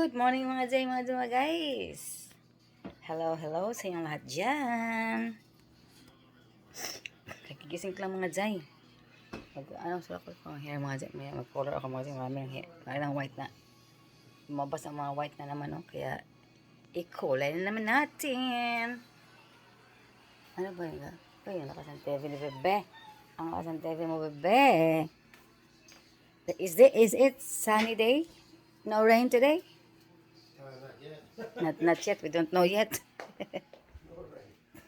Good morning mga guys. Hello, hello sa inyong lahat dyan. Kagigising ko lang mga Jay. Anong sila ko ang hair mga Jay. May mag-color ako mga Jay. Maraming hair. Maraming white na. Lumabas ang mga white na naman. No? Kaya i-kulay na naman natin. Ano ba yun? Ayun, nakasan TV ni Bebe. Ang nakasan TV mo Bebe. Is it sunny day? No rain today? Not yet. We don't know yet.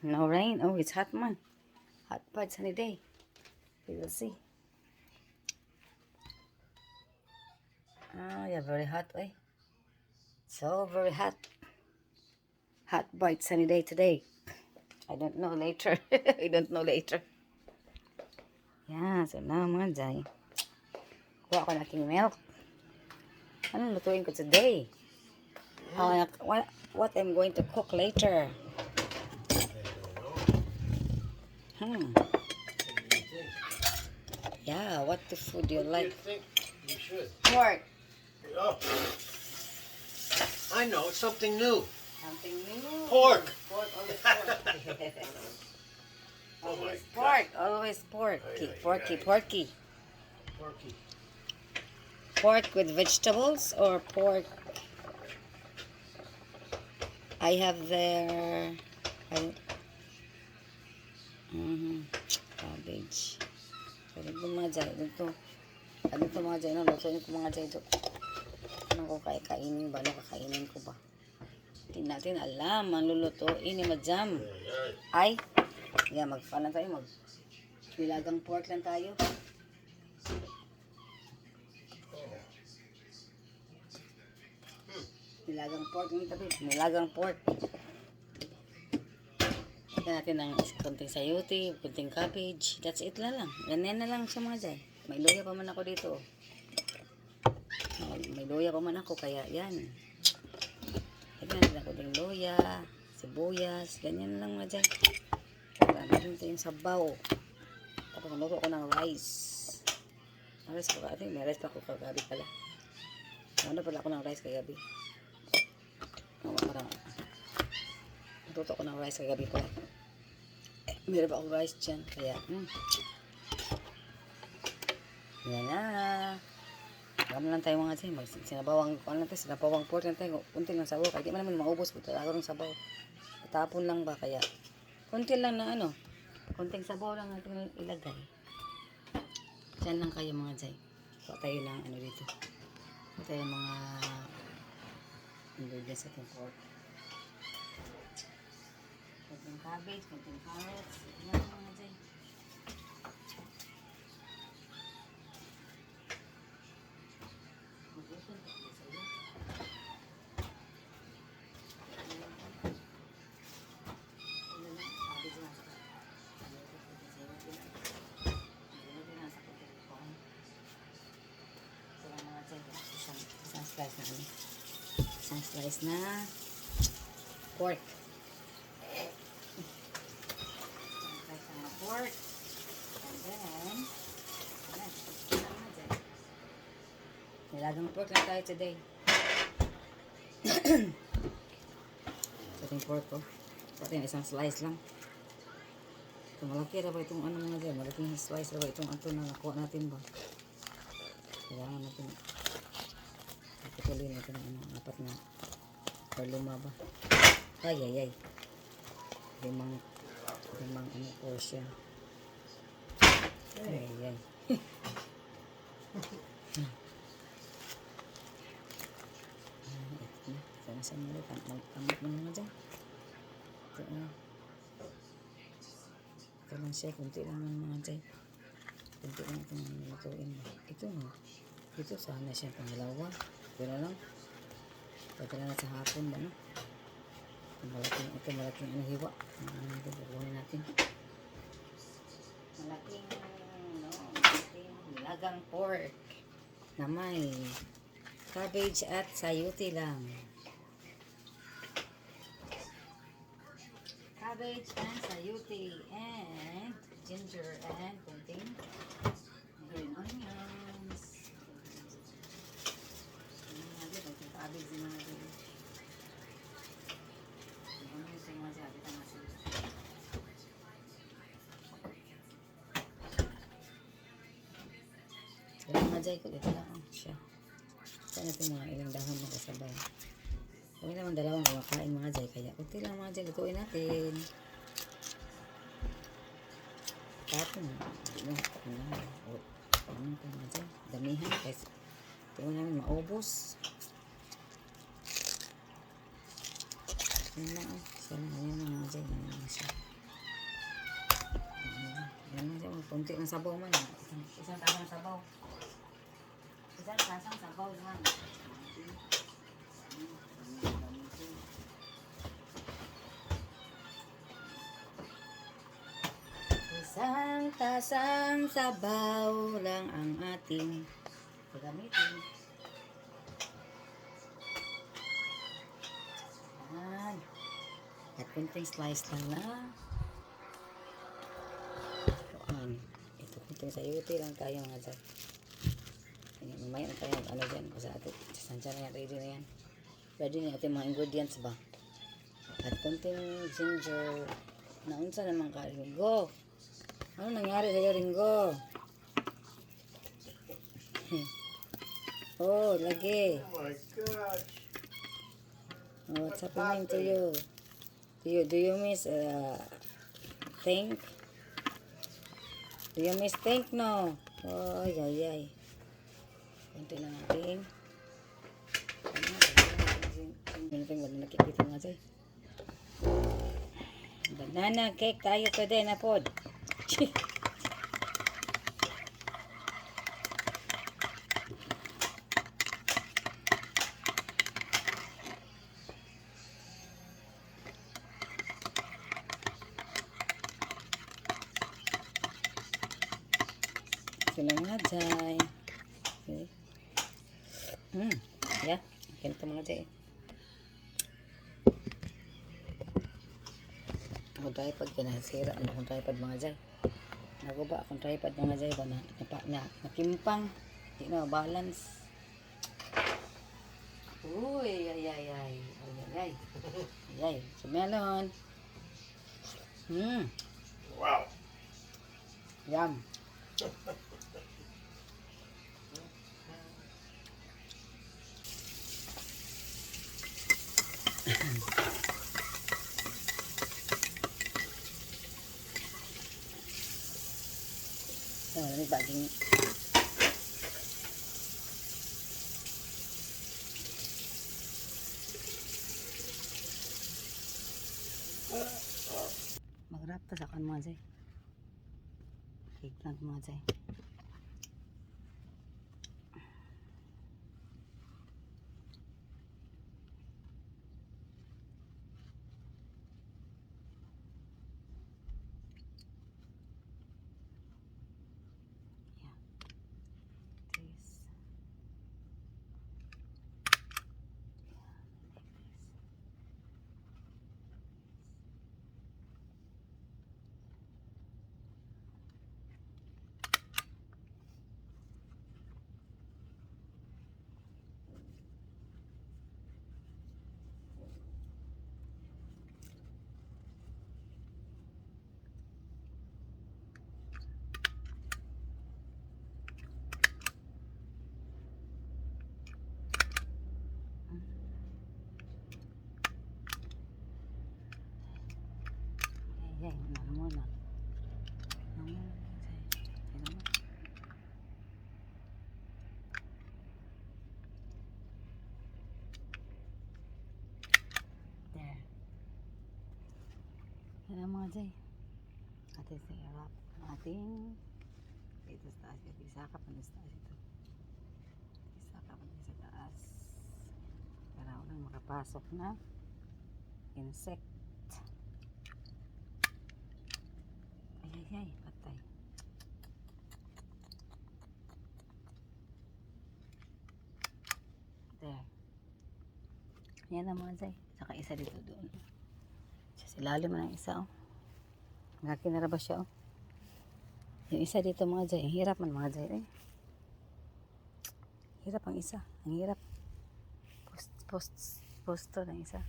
No rain. Oh, it's hot man. Hot but sunny day. We will see. Oh, yeah, very hot. Eh? So very hot. Hot but sunny day today. I don't know later. I don't know later. Yeah, so now mga Jay. Kuha ko na aking milk. Anong lutuin ko today? What I'm going to cook later. Yeah, what the food do you like? You should. Pork. Oh. I know, it's something new. Something new. Pork. Pork, always pork. Oh my Always pork, always pork. Ay, ay, Porky, ay. porky. Porky. Pork with vegetables or pork? I have their cabbage. Pwede ko mga Jay. Dito mga Jay. Lutuin ko mga Jay. Ano ko kainin ba? Ano kakainin ko ba? Hindi natin alam. Ang lulutuin ni Madjam. Ay, yeah, mag-fan lang tayo. Nilagang pork lang tayo. Nilagang pork yung tabi. Nilagang pork. Lagyan natin ng kunting sayuti, kunting cabbage. That's it lang. Ganyan na lang siya mga Jay. May luya pa man ako dito. May luya pa man ako. Kaya yan. Lagyan natin ng kunting luya, sibuyas. Ganyan lang mga Jay. Lagyan natin yung sabaw. Tapos luto ko ng rice. Rice ko. I think may rice pa ako kagabi pala. Ano pala ako ng rice kagabi. Parang luto ko ng rice kagabi pala. Meron pa akong rice dyan. Kaya, yan na. Gano'n lang tayo mga Jay. Sinabawang pork lang tayo. Kunti lang sabaw. Kaya di man naman maubos. Talaga ng sabaw. Tapon lang ba? Kaya, kunti lang na kunting sabaw lang natin ilagay. Diyan lang kayo mga Jay. Kuha tayo ng dito. Kuha tayo mga ingredients sa ating pork. Kunting cabbage, kunting carrots. Yan mga Jay. Mag-ipon ko sa iyo. Cabbage lang sa isang slice na isang slice na pork. Pork. And then, nilagang pork lang tayo today. Ito yung pork ko. Ito yung isang slice lang. Ito malaki na ba itong mga dyan? Malaking slice na ba itong na nakuha natin ba? Kailangan natin patuloy natin ang apat na or lima ba? Ay. Limang portion. Ay. Sana ulit. Magkamot mo naman dyan. Ito lang siya. Kunti lang ng mga dyan. Kunti lang itong lutuin. Ito sana siya pangalawa. Ito na lang. Pwede na sa hapon ba, no? Malaking hiwa. Bubuhin natin. Malaking nilagang pork na may cabbage at sayuti lang. Cabbage and sayuti and ginger and kunting green onions. Cabbage din mga jay ko dito lang siya. Saan natin mga ilang dahon na kasabay. Huwag naman dalawang kumakain mga jay. Kaya kunti lang mga jay, lutuin natin. Tapos, ano pa mga jay. Damihan kasi tingnan namin maubos. Yan lang siya lang. Yan lang mga jay. Yan lang siya. Yan lang siya. Kunti ng sabaw man. Isang tasang sabaw. Isang tasang sabaw lang. Isang tasang sabaw lang ang ating gagamitin. Yan. At kunting slice lang na. Ito kunting sayuti lang tayo mga dyan. Mamaya na tayo ano dyan. Kasi ato, sansya na yan, ready na yan. Ready na ating mga ingredients ba. At kunting ginger. Naunsa naman ka, Ringo. Ano nangyari sa'yo, Ringo? Oh, lagi. Oh my gosh. Oh, what's happening to you? Do you miss think? Do you miss think? No. Oh, ay. Kunti lang natin. Ano wala nakikita nga sa'yo. Banana cake tayo today na pod. Sila nga dyan. Okay. Yeah. Ganito mga dyan. Akong tripod ka na. Sira. Ano akong tripod mga dyan. Naguba akong tripod mga dyan ba na nakimpang. Hindi na balance. Uy, ay. So melon. Wow. Yum. Ini baging. Magrap ta sa kan mga jay. Eggplant mga jay. Yan, ano muna. There. Yan ang mga jay. Atin sa harap. Ating ito sa taas. Isaka pa na sa taas ito. Isaka pa na sa taas. Para walang makapasok na insect. Ay, patay. There. Yan ang mga jay. Saka isa dito doon. Sa ilalim mo ng isa, oh. Nakinarabas siya, oh. Yung isa dito mga jay. Ang hirap man mga jay, eh. Hirap ang isa. Ang hirap. Posto ng isa.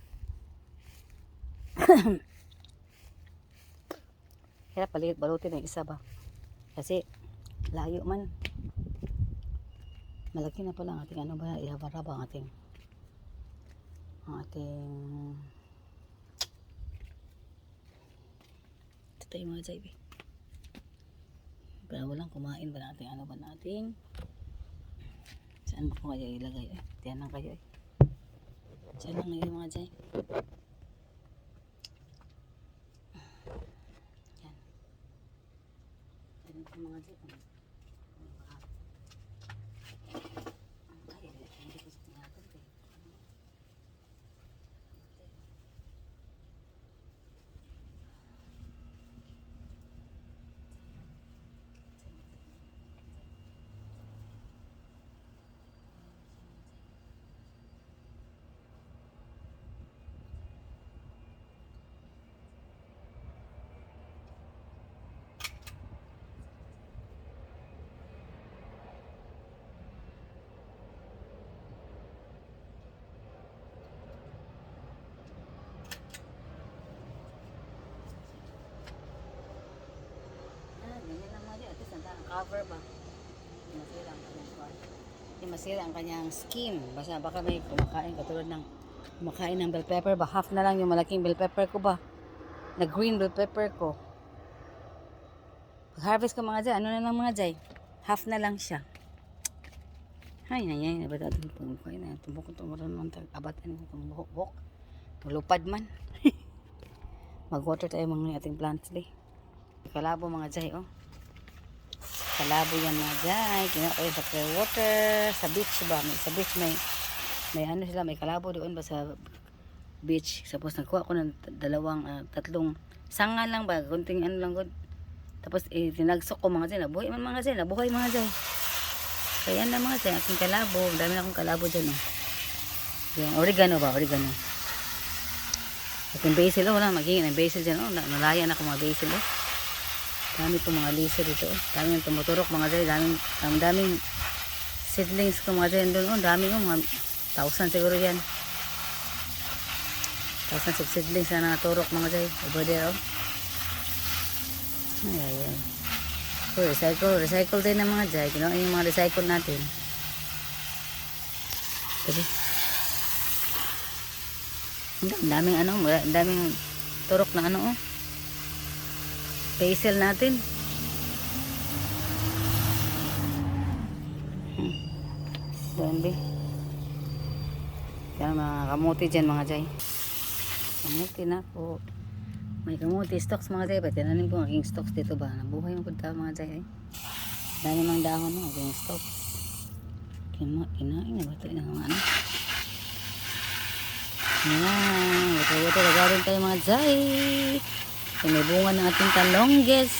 Hirap balutin ng isa ba. Kasi layo man. Malaki na pala ang ating ano ba, ihaba-haba ang ating ito tayo mga jay. Pero walang kumain ba natin ano ba natin? Saan ba ko kaya ilagay? Tiyan lang kayo. Diyan lang ngayon mga jay. Yan. Yan po mga jay. Hindi ko sa tinatag eh. Ganyan lang mga jay. At least ang cover ba? Hindi masira ang kanyang skin. Basta baka may kumakain katulad ng kumakain ng bell pepper ba? Half na lang yung malaking bell pepper ko ba? Na green bell pepper ko. Pag harvest ko mga jay, ano na lang mga jay? Half na lang siya. Ay, nabata ito pagkain na. Tumbok ko tumuran naman abatan ko tumbok. Tulupad man. Mag-water tayo mga ating plants day. Kalabo mga jay, oh. Kalabo yan mga jay. Kina kayo sa clear water. Sa beach ba? Sa beach may ano sila, may kalabo doon ba sa beach. Tapos nagkuha ko ng tatlong sanga lang ba? Kunting ano lang good. Tapos tinagsok ko mga jay. Nabuhay man mga jay. Nabuhay mga jay. Kaya yan lang mga jay. Aking kalabo. Dami na akong kalabo dyan, oh. Yung oregano ba? Oregano. At yung basil, oh. Wala magiging ng basil dyan, oh. Nalaya na ako mga basil, oh. Dami po mga lisa dito, oh. Dami yung tumuturok mga jay. Daming seedlings ko mga jay doon, oh. Dami, oh. Mga 1,000 siguro yan. 1,000 seedlings na naturok mga jay. Over there, oh. Ay. So, recycle din ng mga jay. Kailangan yung mga recycle natin. Sabi. Daming turok na ano, oh. Basil natin. Dami. Kaya mga kamuti dyan mga jay. Kamuti na po. May kamuti stocks mga jay. Tinanim ko ang aking stocks dito ba. Nabuhay mo punta mga jay. Dami mang dahon mo. Aking stocks. Kinain na ba ito? Ano? Ayan. Wato-wato. Lagarin tayo mga jay. May bunga ng ating talongges.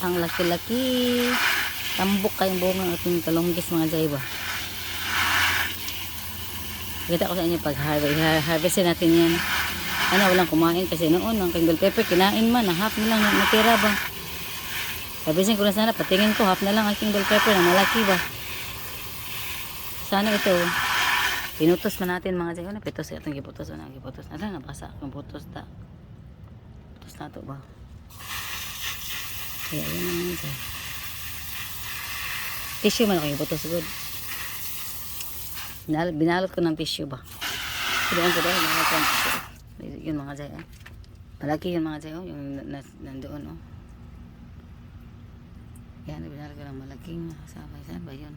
Ang laki-laki. Tambok kayong bunga ng ating talongges mga jay ba. Kita ko sa inyo pag harvestin natin yan. Ano, walang kumain kasi noon ang bell pepper kinain man. Half na lang natira ba. Harvestin ko na sana. Patingin ko half na lang aking bell pepper na malaki ba. Sana ito. Pinutos man natin mga jay. Ano, pitos itong giputos. Ano, giputos. Ano, nabasa akong putos ta. Na to ba? Kaya yun ang mga jay. Tissue man ako yung buto good. Binalot ko ng tissue ba? Doon ko dahil yun mga jay. Malaki yun mga jay. Yung nandoon. Yan, binalot ko ng malaking sabay. Saan ba yun?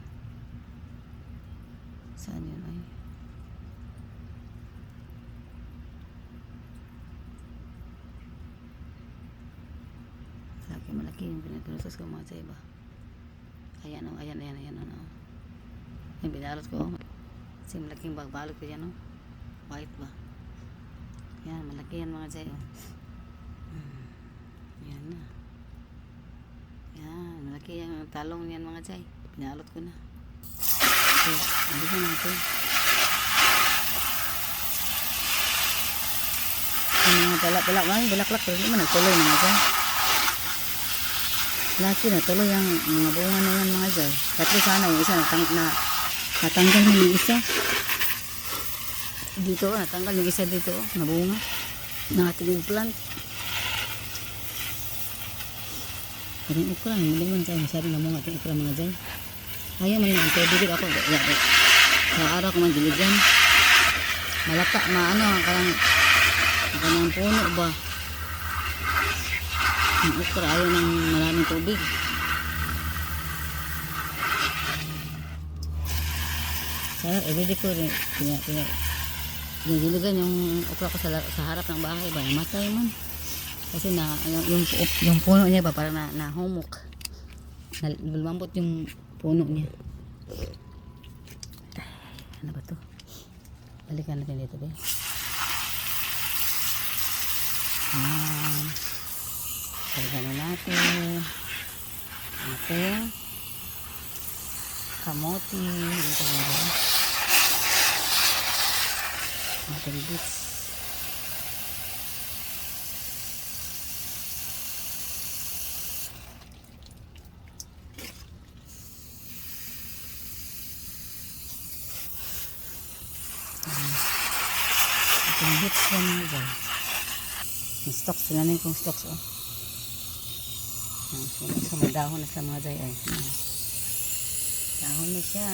Saan yun ay? Malaki yung pinapinutos ko mga jay ba. Ayan o, ayan. Yung binalot ko. Kasi malaking balot ko yan o. White ba. Yan, malaki yan mga jay o. Yan na. Yan, malaki yung talong yan mga jay. Binalot ko na. So, nandito natin. Yung mga bulaklak. Pero hindi man nagtuloy mga jay. Laki na tuloy ang mga bunga na yan mga jay. At least sana yung isa natanggal yung isa. Dito, natanggal yung isa dito. Nabunga. Na ating plant. Pero yung okra, hindi man jay. Masyadong namunga ating okra mga jay. Ayaw man lang. Kaya bigil ako. Sa araw ko man diligan. Malata, maano, kanang puno ba? Ang okra ayaw ng maraming tubig. Sana, everyday ko rin, diniligan yung okra ko sa harap ng bahay ba? Namatay man. Kasi yung puno niya ba, parang nahumok. Lumambot yung puno niya. Ano ba to? Balikan natin dito, be. Balikan na natin. Ating kamote. Dito ba? Ating bits. Ating bits lang mga dyan. Yung stocks, sinanin kong stocks, oh. So, may dahon na sa mga dyan, ay. Dahon na siya.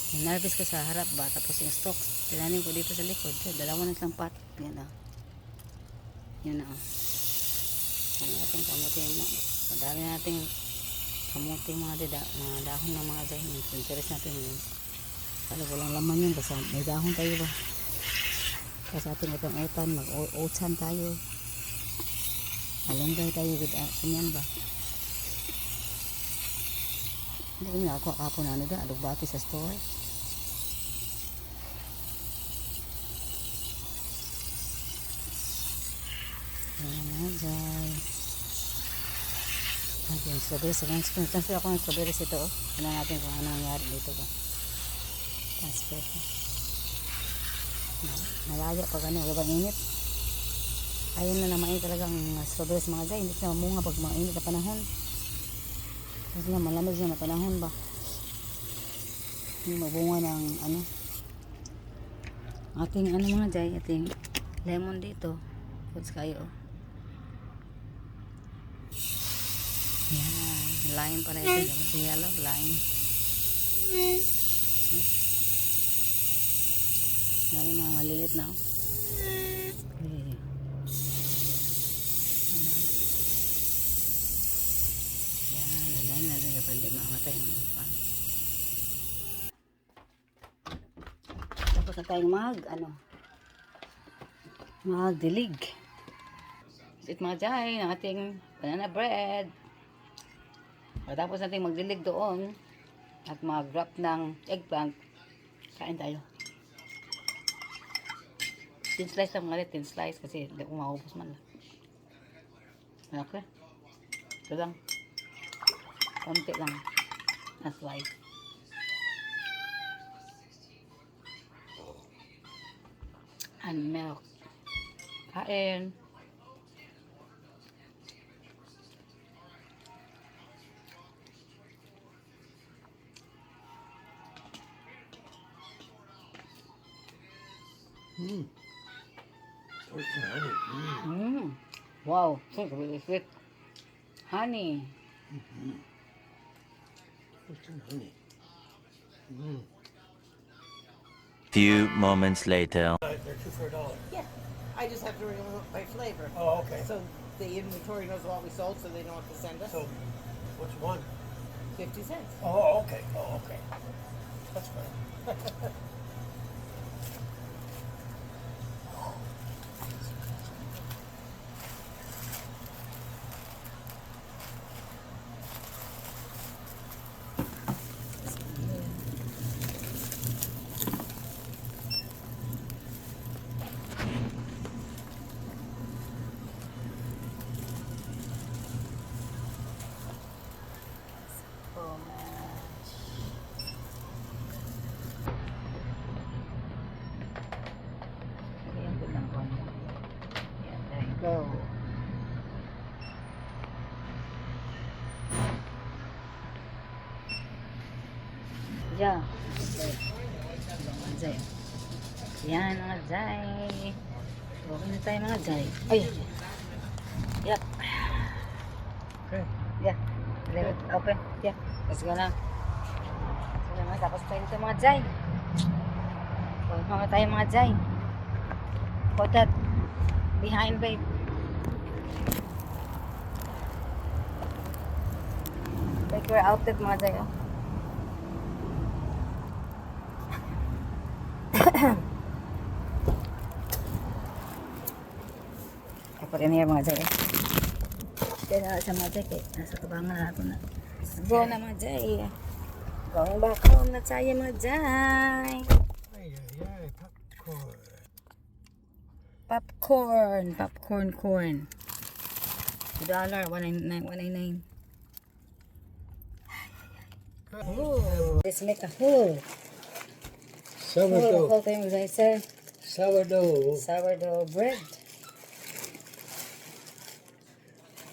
Hinarvest ko sa harap ba, tapos yung stocks, tinanim ko dito sa likod. Dalawa na isang pot. Yan, oh. Yun, oh. Yan natin kamuti. Madami natin kamuti mga dahon ng mga dyan. Interest natin yun. Kala walang laman yun, kasi may dahon tayo ba. Kasi atin itong utan, mag-oatsan tayo. Malunggay tayo with kanyan ba. Hindi kami nakakuha kapo na nila, alugbati sa store. Ayan na dyan. Ayan yung strawberries. Transfer ako ng strawberries ito. Tignan natin kung ano nangyari dito ba. Transfer ko. Nalaya pag ano, wala bang init. Ayun na naman talagang strawberries mga dyan. Hindi siya mamunga pag mga init na panahon. Kasi nga malamig siya na panahon ba. Hindi mabunga ng ano. Ating ano mga dyan, ating lemon dito. Foods kayo. Yan. Lime pala ito. Yung yellow, lime. Marami mga malilit na. Okay. Hindi mamatay ang pan. Tapos na tayong magdilig. Sit mga jay ng ating banana bread. Tapos natin magdilig doon at mag-wrap ng eggplant. Kain tayo. Thin slice lang mga rin, thin slice kasi hindi ko maubos man lang. Okay. Ito lang. Konti lang na slice. And milk. Kain. Wow, so really sweet. Honey. Honey. Few moments later. They're two for $1. Yeah, I just have to remove by flavor. Oh, okay. So the inventory knows what we sold, so they know what to send us. So, what's one? 50 cents. Oh, okay. Oh, okay. That's fine. Go. Yeah. Jay. Yan mga jay. Okay na tayo mga jay. Ay. Yep. Okay. Yeah. Leave it open. Yeah. Let's go now. Tapos tayo dito mga Jai. Mga tayo mga Jai. Put that behind, babe. Take your outfit mga Jai, oh. I put in here mga Jai, oh. Kaya na sa mga Jai, kaya nasa kabangan na ako na. Let's go na mga Jai. Going back home na tayo mga Jai. Ay, popcorn. Popcorn corn. $1, $1.99. Oh, let's make a hole. Sourdough. Whole thing was I said Sourdough. sourdough bread.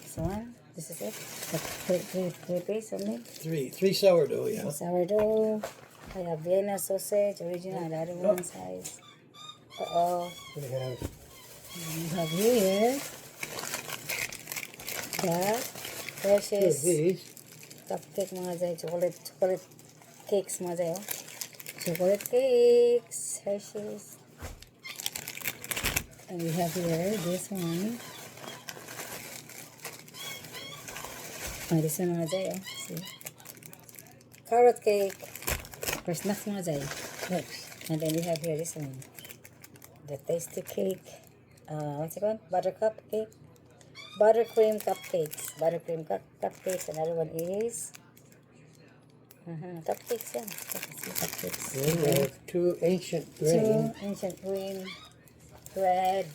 This one. This is it. Three piece only. Three sourdough, yeah. Sourdough. I have Vienna sausage, original, the other one size. We have You have here the two of Hershey's these. cupcake mga Jai, chocolate cakes mga Jai, oh. Chocolate cakes, Hershey's. And we have here this one. Oh, this one mga Jai, oh. See? Carrot cake. For snacks mga Jai. Next. And then we have here this one. The tasty cake. What's it called? Buttercup cake. Buttercream cupcakes. Buttercream cupcakes. Another one is cupcakes. Yeah, cupcakes. Then we have two ancient Two grain. ancient green bread.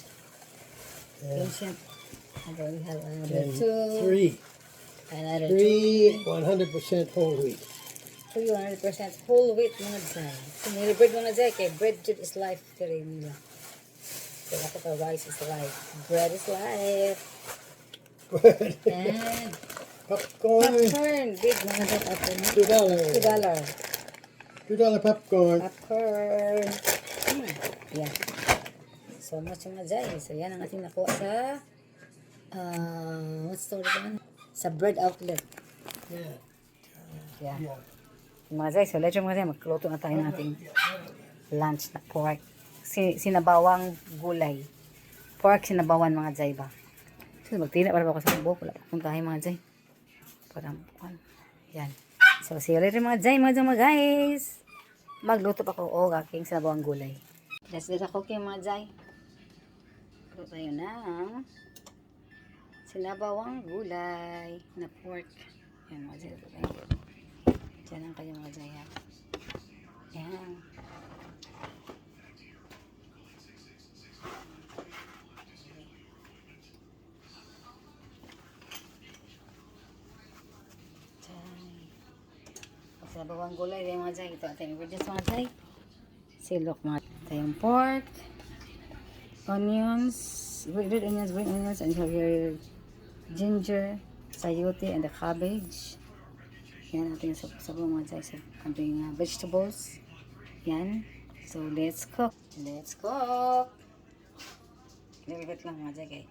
Yeah. Ancient. And then we have another And two. three. Another Three 100% whole wheat. 100% whole wheat mga Jai. Sinili bread mga Jai. Kaya bread is life. Kaya nila. Kaya ako ka rice is life. Bread is life. Bread. And Popcorn. popcorn. Big mga Jai. After na. $2. $2 popcorn. Popcorn. Yeah. So much mga Jai. So yan ang ating nakuha sa what's the word? Sa bread outlet. Yeah. Yeah. Yeah. Mga Jai, so let's mga Jai, magluto na tayo ng ating lunch na pork. Sinabawang gulay. Pork sinabawan mga Jai ba. So magtina para ako sa bubok. Wala pa tayo mga Jai. Parang yan. So see you later mga Jai, mga guys. Magluto pa ko o aking sinabawang gulay. Let's get a cooking mga Jai. Luto tayo ng sinabawang gulay na pork. Yan mga Jai. Diyan ang kayo mga Jai. Yan. Sa bawang gulay din mga Jai. Ito ating ingredients mga Jai. Silok mga tayong pork, onions, red onions, and you have your ginger, sayote, and the cabbage. Yan ating sabaw mga Jai. Sa ating vegetables. Yan. So let's cook. Let's cook. Nilibit lang mga Jai kay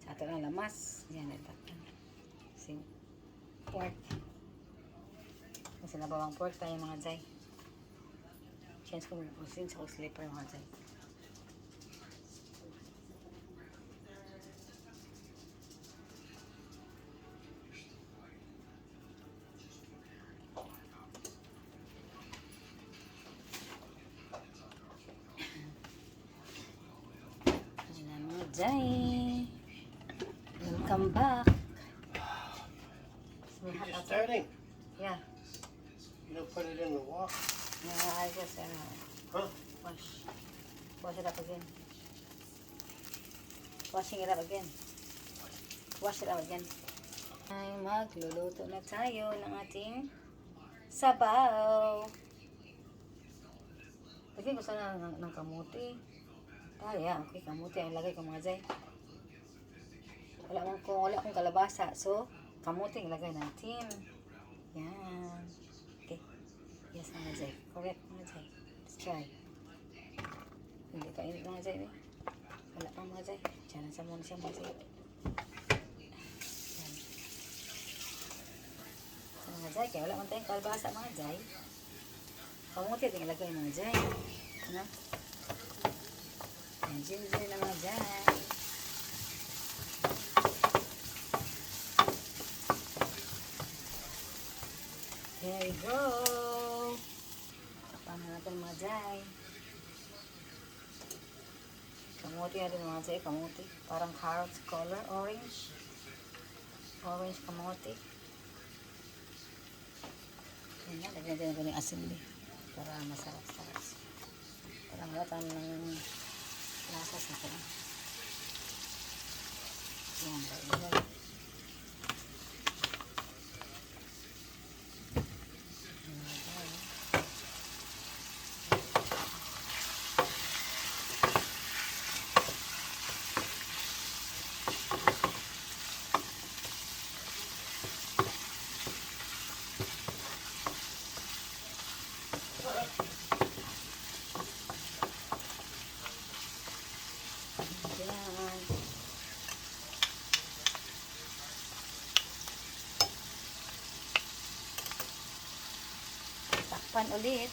sa ato lang lamas. Yan ito. See? Pork. Kasi nabawang pork tayo mga Jai. Change ko muna po since ako sleeper mga Jai. Ayan na mga Jai. Welcome back. Starting. Yeah. You don't put it in the water. I just Huh? wash it up again. Washing it up again. Wash it up again. Ay, magluluto na tayo ng ating sabaw. Lagyan ko sana ng kamuti. Yeah, okay, kamuti ang lagay ko mga Jai. Wala akong kalabasa. So, kamuti ang lagay natin. Yan. Okay. Yes, mga Jai. Correct, mga Jai. Let's try. Hindi ka init mga Jai. Wala pang mga Jai. Diyan sa muna siya mga Jai. Yan. Sa mga Jai, kaya wala man tayong kalabasa mga Jai. Kamuti at ilagay mga dyan. Ano? Ayan, ginger na mga dyan. There we go. Tapan na natin mga dyan. Kamuti natin mga dyan. Kamuti. Parang carrot color. Orange. Orange kamuti. Ayan, lagyan natin ako ng asin din. Para masarap-sarap. Para malatang ng lasa sa ito. Ayan, lagyan. Takpan ulit.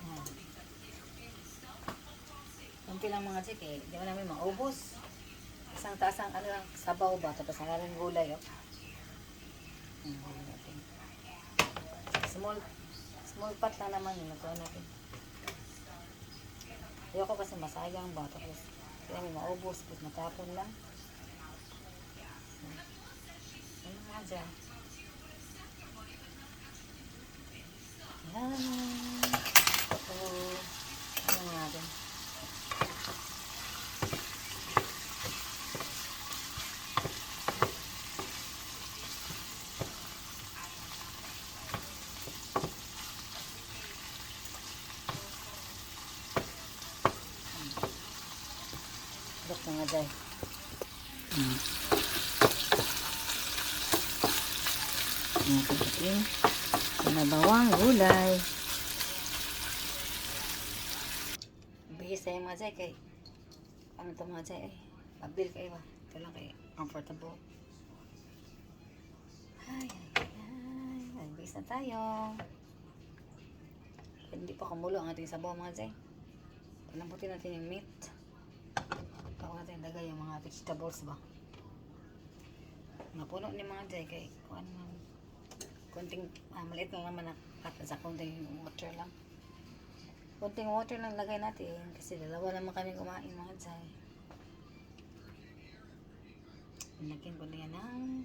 Ayan. Kunti lang mga chik eh. Di ba namin maubos? Isang tasang ano lang, sabaw ba? Tapos nalang gulay. Oh. Ayan, gulay natin. Small pot na naman yun. Nagawa natin. Ayoko kasi masayang ba? Tapos hindi namin maubos. Tapos matapon lang. Ano nga dyan? Yan. So, ano nga din? Dok na nga dyan. Natin nabawang gulay. Bihis tayo mga dyan kay ano ito mga dyan eh. Pabil kayo ba? Ito lang kay comfortable. Ay. Bihis na tayo. Hindi pa kumulo ang ating sabaw mga dyan. Palamputin natin yung meat. Tawag natin dagay yung mga vegetables ba. Napuno ni mga dyan kay kung ano kunting maliit lang naman sa kunting water lang. Kunting water lang lagay natin kasi dalawa naman kami kumain mga dyan. Lagyan ko na yan ng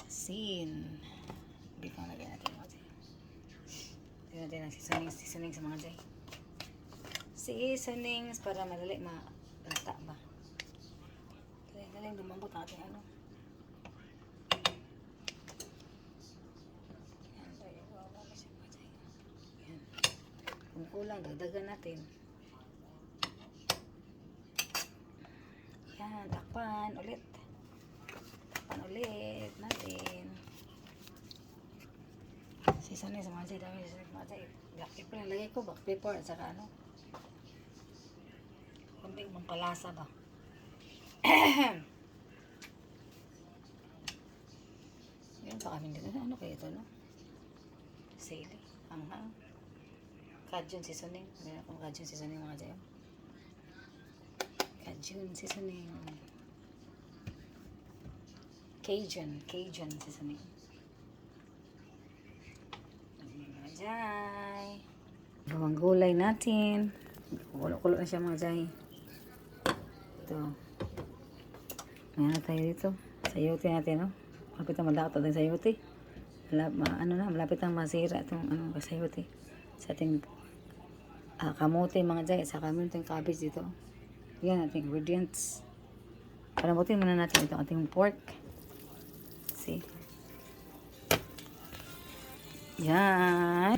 asin. Beef ang lagyan natin mga dyan. Lagyan natin ng seasoning sa mga dyan. Seasonings para madali malata ba. Dali lumambot natin ano. Kung kulang, dagdagan natin. Yan, takpan ulit. Takpan ulit natin. Seasoning sa mga dyan, dami seasoning sa mga dyan. Black pepper yung lagay ko, black pepper at saka ano. Kunting pampalasa ba. Yan pa kami dito. Ano kayo ito, no? Sili, hanghang. Cajun seasoning. Meron akong Cajun seasoning mga dyan. Cajun seasoning. Cajun seasoning. Mga dyan. Bawang gulay natin. Kulo-kulo na siya mga dyan. Ito. Mayroon tayo dito. Sayote natin, no? Malapit na malakot natin sayote. Malapit na masira itong sayote. Sa ating kamote mga dyan. Saka meron tayong cabbage dito. Yan ating ingredients. Palamutin muna natin itong ating pork. See? Yan.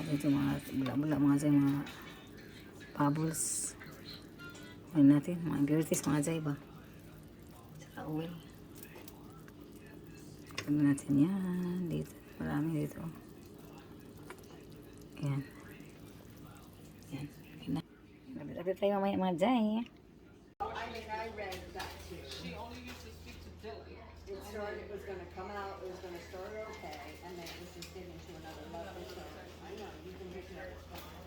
Ito mga bula-bula mga dyan. Mga bubbles. Ano natin? Mga ingredients mga dyan ba? Saka oil. Ano natin yan. Dito. Marami dito. Yan. Yan. Lapit tayo mamaya mga dyan. think I read that too. She only used to speak to Dylan. It started, it was gonna come out, it was gonna start okay, and then it was just getting to another level, so I know, you've been picking up.